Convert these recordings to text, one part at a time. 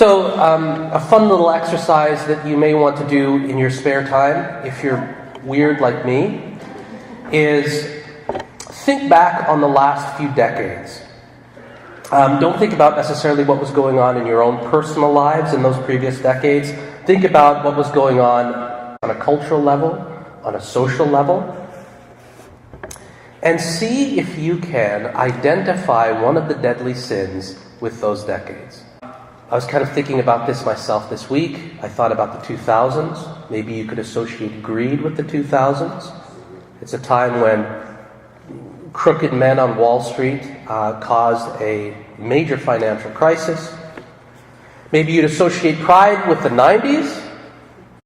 So, a fun little exercise that you may want to do in your spare time, if you're weird like me, is think back on the last few decades. Don't think about necessarily what was going on in your own personal lives in those previous decades. Think about what was going on a cultural level, on a social level, and see if you can identify one of the deadly sins with those decades. I was kind of thinking about this myself this week. I thought about the 2000s. Maybe you could associate greed with the 2000s. It's a time when crooked men on Wall Street caused a major financial crisis. Maybe you'd associate pride with the 90s,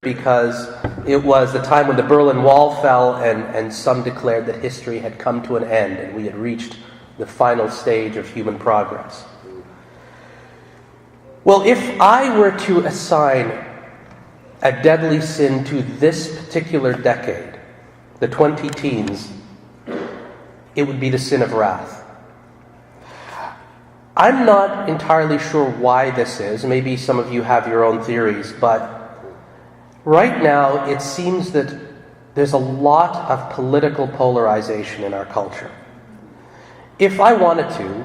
because it was the time when the Berlin Wall fell and some declared that history had come to an end and we had reached the final stage of human progress. Well, if I were to assign a deadly sin to this particular decade, the 20-teens, it would be the sin of wrath. I'm not entirely sure why this is. Maybe some of you have your own theories, but right now it seems that there's a lot of political polarization in our culture. If I wanted to,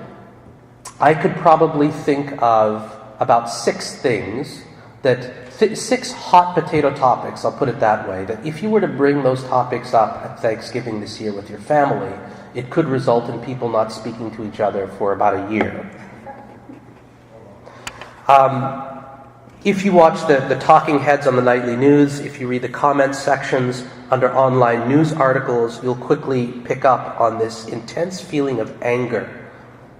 I could probably think of about 6 things that 6 hot potato topics, I'll put it that way, that if you were to bring those topics up at Thanksgiving this year with your family, it could result in people not speaking to each other for about a year. If you watch the talking heads on the nightly news, if you read the comments sections under online news articles, you'll quickly pick up on this intense feeling of anger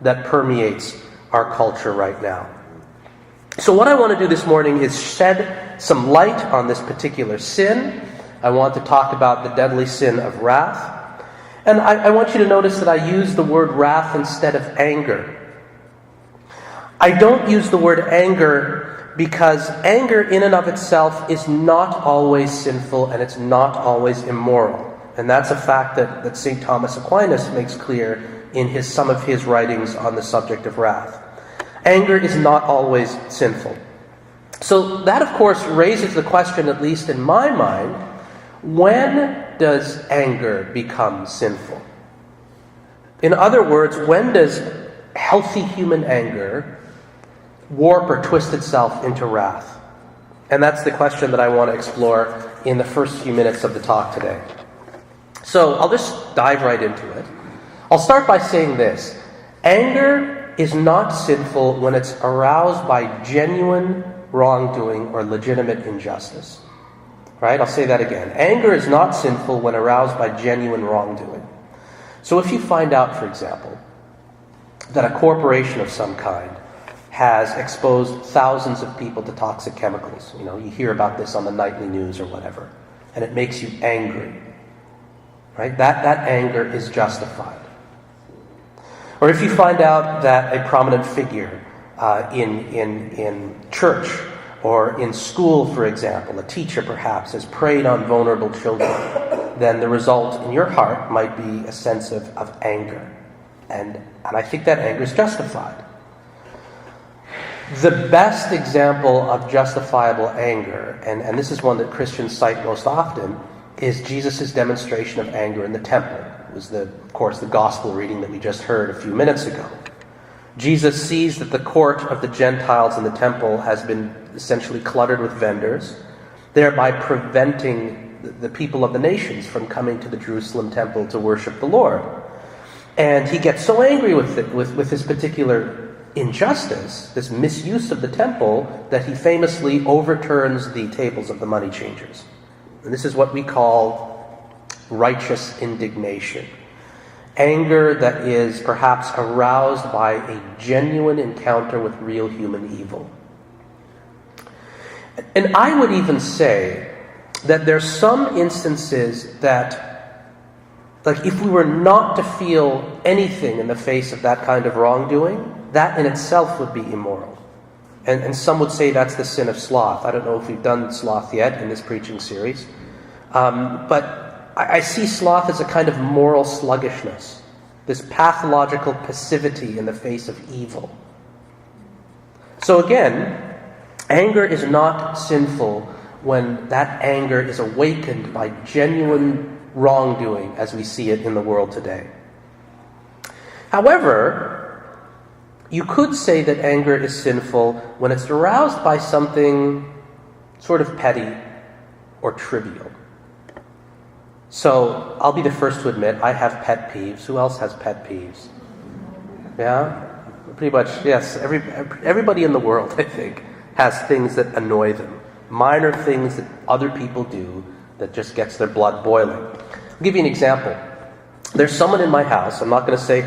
that permeates our culture right now. So what I want to do this morning is shed some light on this particular sin. I want to talk about the deadly sin of wrath. And I want you to notice that I use the word wrath instead of anger. I don't use the word anger because anger in and of itself is not always sinful and it's not always immoral. And that's a fact that St. Thomas Aquinas makes clear in some of his writings on the subject of wrath. Anger is not always sinful. So that, of course, raises the question, at least in my mind, when does anger become sinful? In other words, when does healthy human anger warp or twist itself into wrath? And that's the question that I want to explore in the first few minutes of the talk today. So I'll just dive right into it. I'll start by saying this. Anger is not sinful when it's aroused by genuine wrongdoing or legitimate injustice. Right? I'll say that again. Anger is not sinful when aroused by genuine wrongdoing. So if you find out, for example, that a corporation of some kind has exposed thousands of people to toxic chemicals, you hear about this on the nightly news or whatever, and it makes you angry, right? That anger is justified. Or if you find out that a prominent figure in church or in school, for example, a teacher perhaps, has preyed on vulnerable children, then the result in your heart might be a sense of anger. And I think that anger is justified. The best example of justifiable anger, and this is one that Christians cite most often, is Jesus' demonstration of anger in the temple. It was, of course, the gospel reading that we just heard a few minutes ago. Jesus sees that the court of the Gentiles in the temple has been essentially cluttered with vendors, thereby preventing the people of the nations from coming to the Jerusalem temple to worship the Lord. And he gets so angry with this particular injustice, this misuse of the temple, that he famously overturns the tables of the money changers. And this is what we call righteous indignation. Anger that is perhaps aroused by a genuine encounter with real human evil. And I would even say that there's some instances that, like, if we were not to feel anything in the face of that kind of wrongdoing, that in itself would be immoral. And some would say that's the sin of sloth. I don't know if we've done sloth yet in this preaching series. But I see sloth as a kind of moral sluggishness, this pathological passivity in the face of evil. So again, Anger is not sinful when that anger is awakened by genuine wrongdoing as we see it in the world today. However, you could say that anger is sinful when it's aroused by something sort of petty or trivial. So, I'll be the first to admit, I have pet peeves. Who else has pet peeves? Yeah? Pretty much, yes. Everybody in the world, I think, has things that annoy them. Minor things that other people do that just gets their blood boiling. I'll give you an example. There's someone in my house, I'm not going to say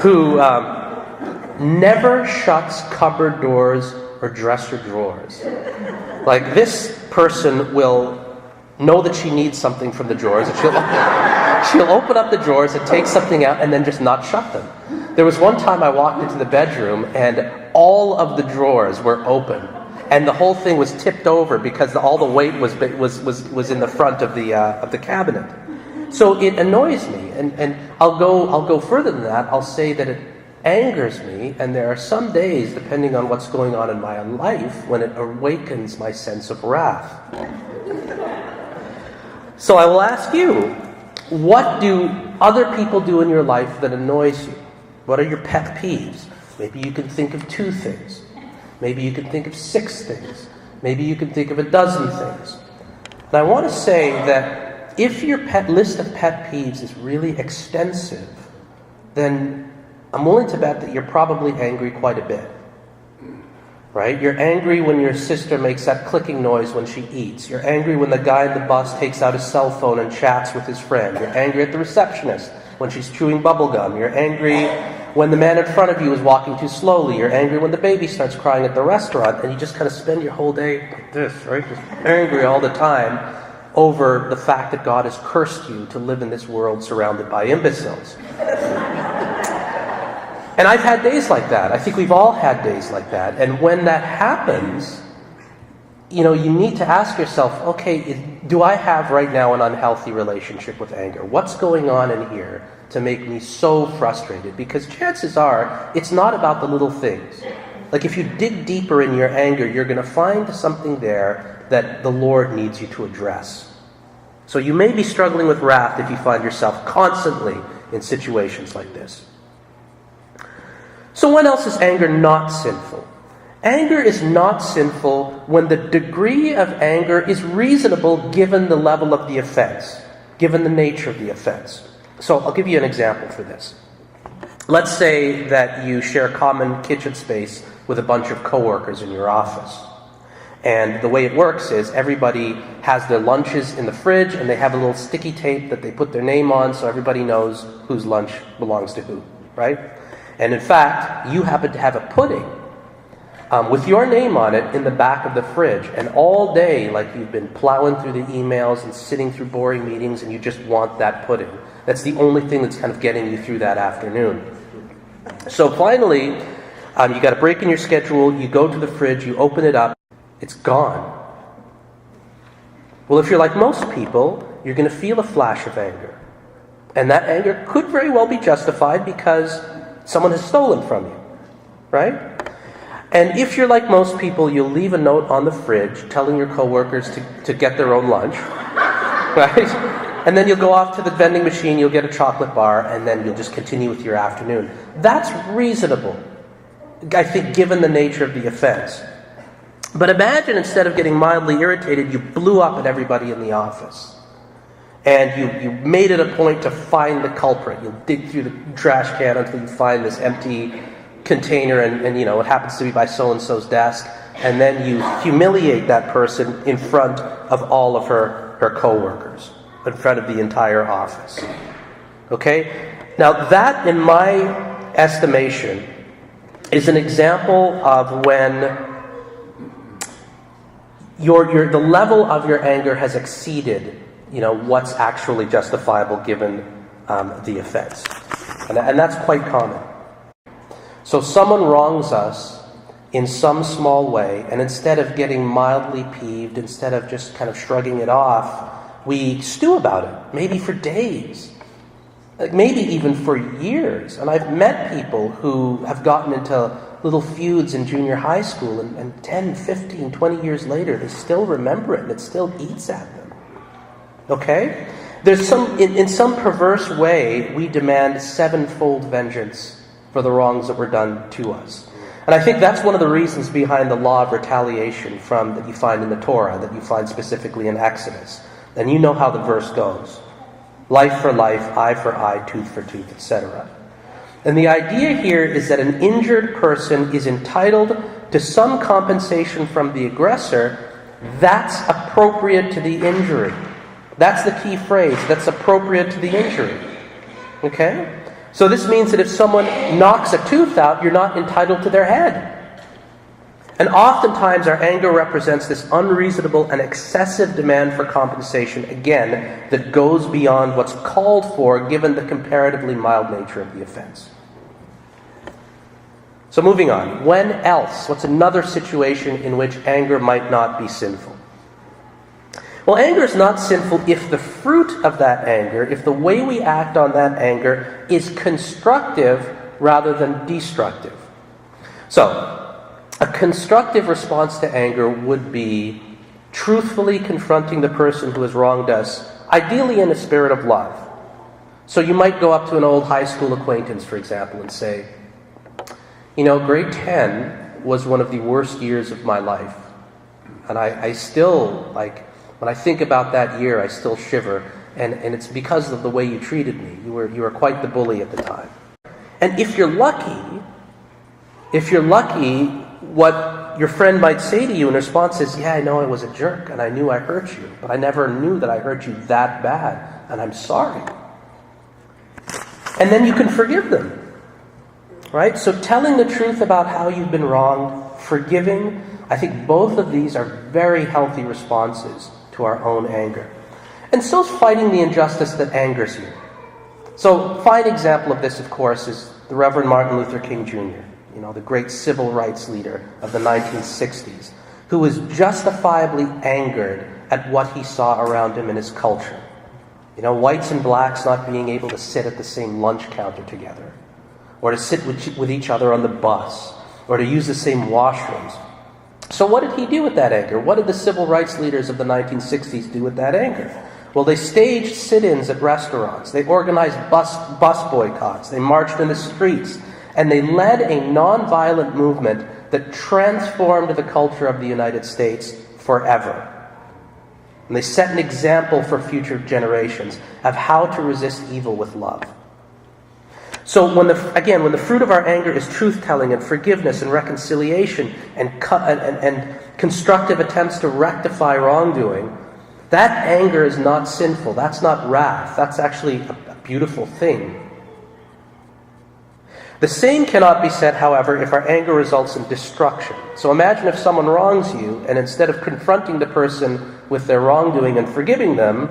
who never shuts cupboard doors or dresser drawers. Like, this person will know that she needs something from the drawers, and she'll open up the drawers and take something out and then just not shut them. There was one time I walked into the bedroom and all of the drawers were open, and the whole thing was tipped over because all the weight was in the front of the cabinet. So it annoys me, and I'll go further than that. I'll say that it angers me, and there are some days, depending on what's going on in my life, when it awakens my sense of wrath. So I will ask you, what do other people do in your life that annoys you? What are your pet peeves? Maybe you can think of 2 things. Maybe you can think of 6 things. Maybe you can think of a dozen things. And I want to say that if your list of pet peeves is really extensive, then I'm willing to bet that you're probably angry quite a bit. Right? You're angry when your sister makes that clicking noise when she eats. You're angry when the guy in the bus takes out his cell phone and chats with his friend. You're angry at the receptionist when she's chewing bubble gum. You're angry when the man in front of you is walking too slowly. You're angry when the baby starts crying at the restaurant, and you just kind of spend your whole day like this, right? Just angry all the time over the fact that God has cursed you to live in this world surrounded by imbeciles. And I've had days like that. I think we've all had days like that. And when that happens, you need to ask yourself, okay, do I have right now an unhealthy relationship with anger? What's going on in here to make me so frustrated? Because chances are, it's not about the little things. Like, if you dig deeper in your anger, you're going to find something there that the Lord needs you to address. So you may be struggling with wrath if you find yourself constantly in situations like this. So when else is anger not sinful? Anger is not sinful when the degree of anger is reasonable given the level of the offense, given the nature of the offense. So I'll give you an example for this. Let's say that you share common kitchen space with a bunch of coworkers in your office. And the way it works is everybody has their lunches in the fridge, and they have a little sticky tape that they put their name on so everybody knows whose lunch belongs to who, right? And in fact, you happen to have a pudding with your name on it in the back of the fridge. And all day, like, you've been plowing through the emails and sitting through boring meetings, and you just want that pudding. That's the only thing that's kind of getting you through that afternoon. So finally, you got a break in your schedule, you go to the fridge, you open it up, it's gone. Well, if you're like most people, you're going to feel a flash of anger. And that anger could very well be justified because someone has stolen from you, right? And if you're like most people, you'll leave a note on the fridge telling your coworkers to get their own lunch, right? And then you'll go off to the vending machine, you'll get a chocolate bar, and then you'll just continue with your afternoon. That's reasonable, I think, given the nature of the offense. But imagine instead of getting mildly irritated, you blew up at everybody in the office. And you made it a point to find the culprit. You'll dig through the trash can until you find this empty container, and it happens to be by so-and-so's desk. And then you humiliate that person in front of all of her coworkers, in front of the entire office. Okay? Now that, in my estimation, is an example of when the level of your anger has exceeded what's actually justifiable given the offense. And that's quite common. So someone wrongs us in some small way, and instead of getting mildly peeved, instead of just kind of shrugging it off, we stew about it, maybe for days, maybe even for years. And I've met people who have gotten into little feuds in junior high school, and 10, 15, 20 years later, they still remember it, and it still eats at them. Okay? There's in some perverse way, we demand sevenfold vengeance for the wrongs that were done to us. And I think that's one of the reasons behind the law of retaliation that you find in the Torah, that you find specifically in Exodus. And you know how the verse goes. Life for life, eye for eye, tooth for tooth, etc. And the idea here is that an injured person is entitled to some compensation from the aggressor that's appropriate to the injury. That's the key phrase, that's appropriate to the injury. Okay? So this means that if someone knocks a tooth out, you're not entitled to their head. And oftentimes our anger represents this unreasonable and excessive demand for compensation, again, that goes beyond what's called for given the comparatively mild nature of the offense. So moving on. When else? What's another situation in which anger might not be sinful? Well, anger is not sinful if the fruit of that anger, if the way we act on that anger is constructive rather than destructive. So, a constructive response to anger would be truthfully confronting the person who has wronged us, ideally in a spirit of love. So you might go up to an old high school acquaintance, for example, and say, grade 10 was one of the worst years of my life. And I still, when I think about that year, I still shiver. And it's because of the way you treated me. You were quite the bully at the time. And if you're lucky, what your friend might say to you in response is, yeah, I know I was a jerk and I knew I hurt you, but I never knew that I hurt you that bad, and I'm sorry. And then you can forgive them. Right? So telling the truth about how you've been wronged, forgiving, I think both of these are very healthy responses to our own anger. And so is fighting the injustice that angers you. So a fine example of this, of course, is the Reverend Martin Luther King Jr., the great civil rights leader of the 1960s, who was justifiably angered at what he saw around him in his culture. Whites and blacks not being able to sit at the same lunch counter together, or to sit with each other on the bus, or to use the same washrooms. So what did he do with that anger? What did the civil rights leaders of the 1960s do with that anger? Well, they staged sit-ins at restaurants. They organized bus boycotts. They marched in the streets. And they led a nonviolent movement that transformed the culture of the United States forever. And they set an example for future generations of how to resist evil with love. So when the fruit of our anger is truth-telling and forgiveness and reconciliation and constructive attempts to rectify wrongdoing, that anger is not sinful. That's not wrath. That's actually a beautiful thing. The same cannot be said, however, if our anger results in destruction. So imagine if someone wrongs you, and instead of confronting the person with their wrongdoing and forgiving them,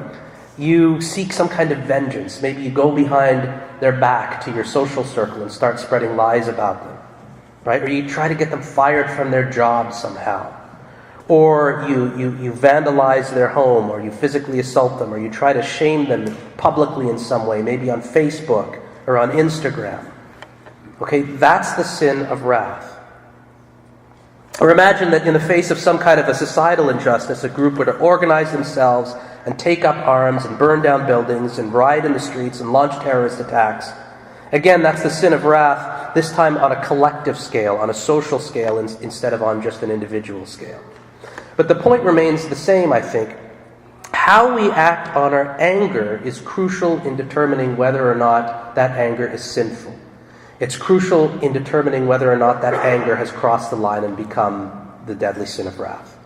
you seek some kind of vengeance. Maybe you go behind their back to your social circle and start spreading lies about them. Right? Or you try to get them fired from their job somehow. Or you vandalize their home, or you physically assault them, or you try to shame them publicly in some way, maybe on Facebook or on Instagram. Okay, that's the sin of wrath. Or imagine that in the face of some kind of a societal injustice, a group were to organize themselves and take up arms and burn down buildings and riot in the streets and launch terrorist attacks. Again, that's the sin of wrath, this time on a collective scale, on a social scale, instead of on just an individual scale. But the point remains the same, I think. How we act on our anger is crucial in determining whether or not that anger is sinful. It's crucial in determining whether or not that anger has crossed the line and become the deadly sin of wrath.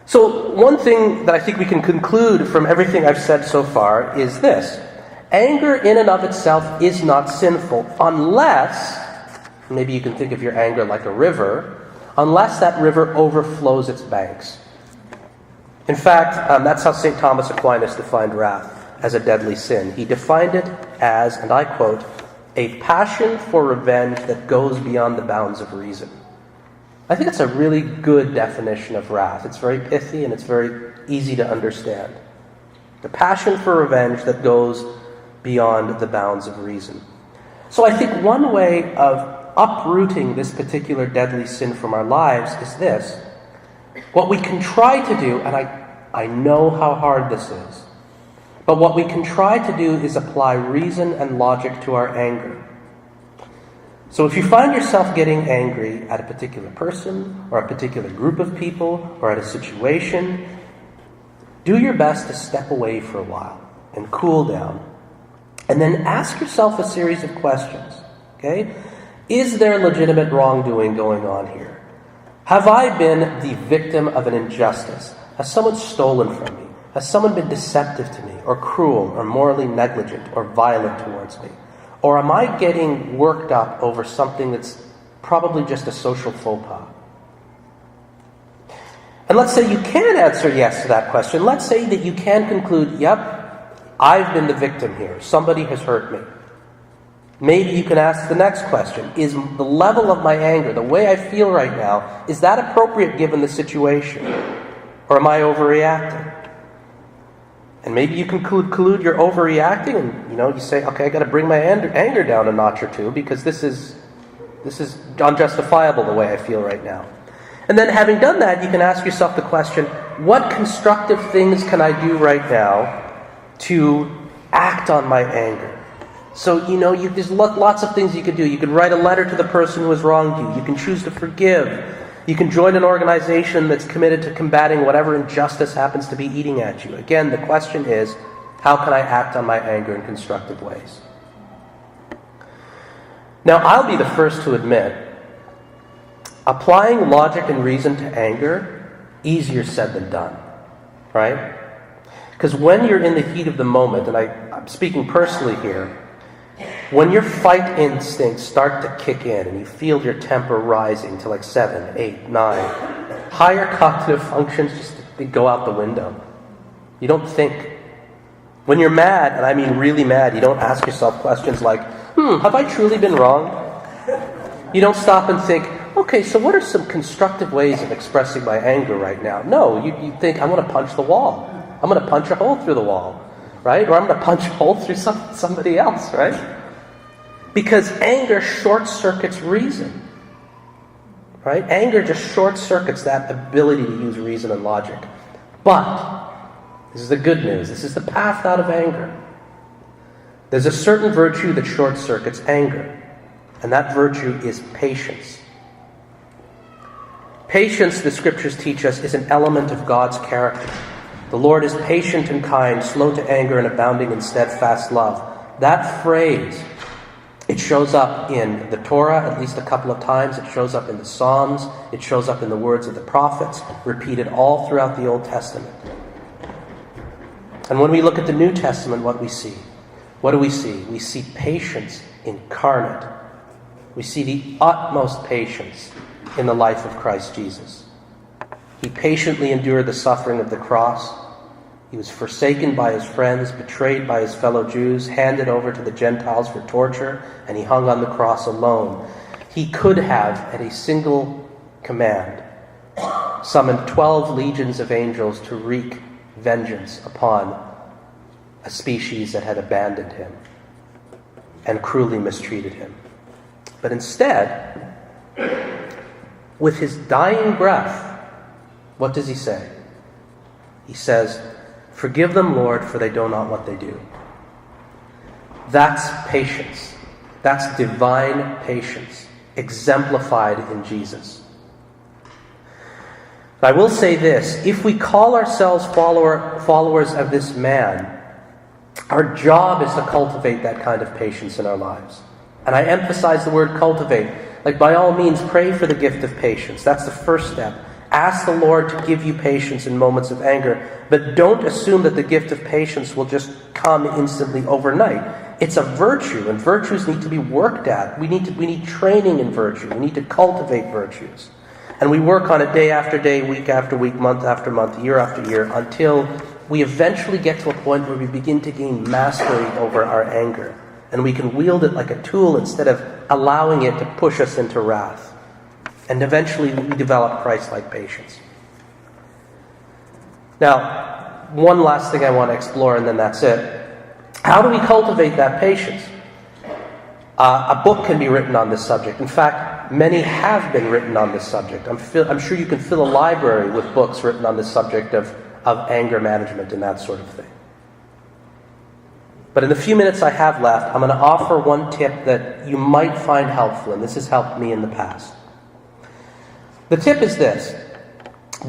So one thing that I think we can conclude from everything I've said so far is this. Anger in and of itself is not sinful unless, maybe you can think of your anger like a river, unless that river overflows its banks. In fact, that's how St. Thomas Aquinas defined wrath as a deadly sin. He defined it as, and I quote, a passion for revenge that goes beyond the bounds of reason. I think it's a really good definition of wrath. It's very pithy and it's very easy to understand. The passion for revenge that goes beyond the bounds of reason. So I think one way of uprooting this particular deadly sin from our lives is this. What we can try to do, and I know how hard this is, but what we can try to do is apply reason and logic to our anger. So if you find yourself getting angry at a particular person, or a particular group of people, or at a situation, do your best to step away for a while and cool down. And then ask yourself a series of questions. Okay? Is there legitimate wrongdoing going on here? Have I been the victim of an injustice? Has someone stolen from me? Has someone been deceptive to me, or cruel, or morally negligent, or violent towards me? Or am I getting worked up over something that's probably just a social faux pas? And let's say you can answer yes to that question. Let's say that you can conclude, yep, I've been the victim here. Somebody has hurt me. Maybe you can ask the next question. Is the level of my anger, the way I feel right now, is that appropriate given the situation? Or am I overreacting? And maybe you conclude you're overreacting and you say, okay, I got to bring my anger down a notch or two because this is unjustifiable the way I feel right now. And then having done that, you can ask yourself the question, what constructive things can I do right now to act on my anger? So, there's lots of things you could do. You can write a letter to the person who has wronged you. You can choose to forgive. You can join an organization that's committed to combating whatever injustice happens to be eating at you. Again, the question is, how can I act on my anger in constructive ways? Now, I'll be the first to admit, applying logic and reason to anger, easier said than done, right? Because when you're in the heat of the moment, and I'm speaking personally here, when your fight instincts start to kick in and you feel your temper rising to like 7, 8, 9, higher cognitive functions just go out the window. You don't think. When you're mad, and I mean really mad, you don't ask yourself questions like, have I truly been wrong? You don't stop and think, okay, so what are some constructive ways of expressing my anger right now? No, you think, I'm going to punch the wall. I'm going to punch a hole through the wall, right? Or I'm going to punch a hole through somebody else, right? Because anger short-circuits reason, right? Anger just short-circuits that ability to use reason and logic. But, this is the good news, this is the path out of anger. There's a certain virtue that short-circuits anger, and that virtue is patience. Patience, the scriptures teach us, is an element of God's character. The Lord is patient and kind, slow to anger and abounding in steadfast love. That phrase, it shows up in the Torah at least a couple of times. It shows up in the Psalms. It shows up in the words of the prophets, repeated all throughout the Old Testament. And when we look at the New Testament, what we see? What do we see? We see patience incarnate. We see the utmost patience in the life of Christ Jesus. He patiently endured the suffering of the cross. He was forsaken by his friends, betrayed by his fellow Jews, handed over to the Gentiles for torture, and he hung on the cross alone. He could have, at a single command, summoned 12 legions of angels to wreak vengeance upon a species that had abandoned him and cruelly mistreated him. But instead, with his dying breath, what does he say? He says, "Forgive them, Lord, for they know not what they do." That's patience. That's divine patience, exemplified in Jesus. I will say this, if we call ourselves followers of this man, our job is to cultivate that kind of patience in our lives. And I emphasize the word cultivate. Like, by all means, pray for the gift of patience. That's the first step. Ask the Lord to give you patience in moments of anger. But don't assume that the gift of patience will just come instantly overnight. It's a virtue, and virtues need to be worked at. We need training in virtue. We need to cultivate virtues. And we work on it day after day, week after week, month after month, year after year, until we eventually get to a point where we begin to gain mastery over our anger. And we can wield it like a tool instead of allowing it to push us into wrath. And eventually we develop Christ-like patience. Now, one last thing I want to explore, and then that's it. How do we cultivate that patience? A book can be written on this subject. In fact, many have been written on this subject. I'm sure you can fill a library with books written on the subject of anger management and that sort of thing. But in the few minutes I have left, I'm going to offer one tip that you might find helpful, and this has helped me in the past. The tip is this.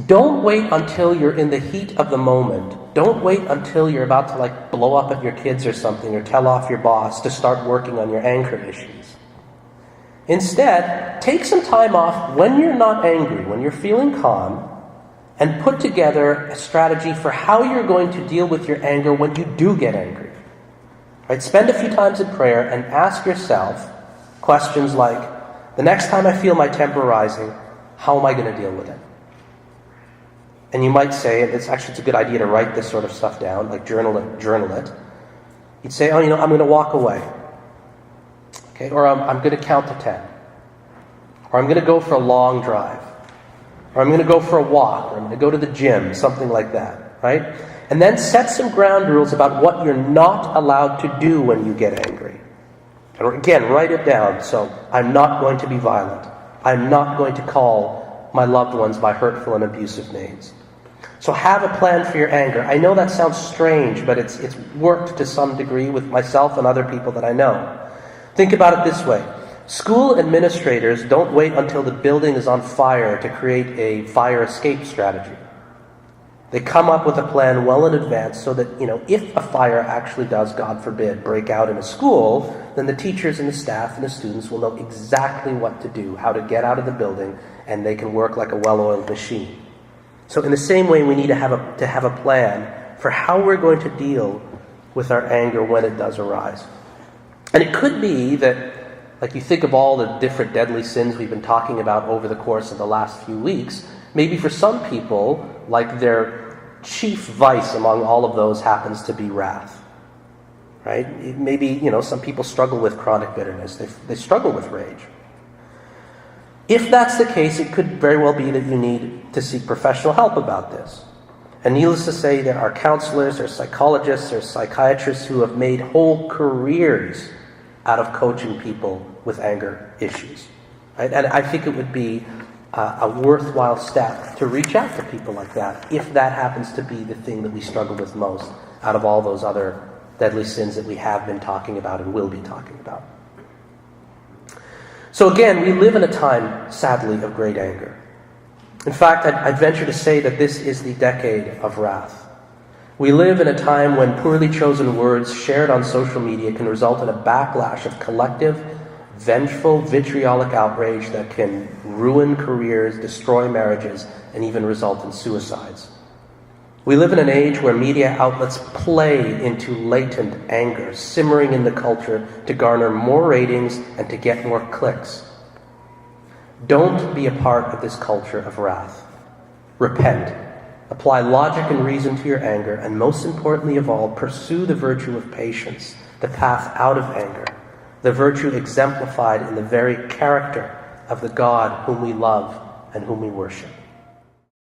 Don't wait until you're in the heat of the moment. Don't wait until you're about to blow up at your kids or something, or tell off your boss to start working on your anger issues. Instead, take some time off when you're not angry, when you're feeling calm, and put together a strategy for how you're going to deal with your anger when you do get angry. Right? Spend a few times in prayer and ask yourself questions like, the next time I feel my temper rising, how am I going to deal with it? And you might say, and it's a good idea to write this sort of stuff down, like journal it. You'd say, I'm going to walk away. Okay, or I'm going to count to 10. Or I'm going to go for a long drive. Or I'm going to go for a walk. Or I'm going to go to the gym, something like that, right? And then set some ground rules about what you're not allowed to do when you get angry. And again, write it down. So, I'm not going to be violent. I'm not going to call my loved ones by hurtful and abusive names. So have a plan for your anger. I know that sounds strange, but it's worked to some degree with myself and other people that I know. Think about it this way. School administrators don't wait until the building is on fire to create a fire escape strategy. They come up with a plan well in advance so that, if a fire actually does, God forbid, break out in a school, then the teachers and the staff and the students will know exactly what to do, how to get out of the building, and they can work like a well-oiled machine. So in the same way, we need to have a plan for how we're going to deal with our anger when it does arise. And it could be that, you think of all the different deadly sins we've been talking about over the course of the last few weeks, maybe for some people, their chief vice among all of those happens to be wrath. Right? Maybe, some people struggle with chronic bitterness. They struggle with rage. If that's the case, it could very well be that you need to seek professional help about this. And needless to say, there are counselors or psychologists or psychiatrists who have made whole careers out of coaching people with anger issues. Right? And I think it would be a worthwhile step to reach out to people like that, if that happens to be the thing that we struggle with most out of all those other deadly sins that we have been talking about and will be talking about. So again, we live in a time, sadly, of great anger. In fact, I'd venture to say that this is the decade of wrath. We live in a time when poorly chosen words shared on social media can result in a backlash of collective, vengeful, vitriolic outrage that can ruin careers, destroy marriages, and even result in suicides. We live in an age where media outlets play into latent anger, simmering in the culture to garner more ratings and to get more clicks. Don't be a part of this culture of wrath. Repent. Apply logic and reason to your anger, and most importantly of all, pursue the virtue of patience, the path out of anger, the virtue exemplified in the very character of the God whom we love and whom we worship.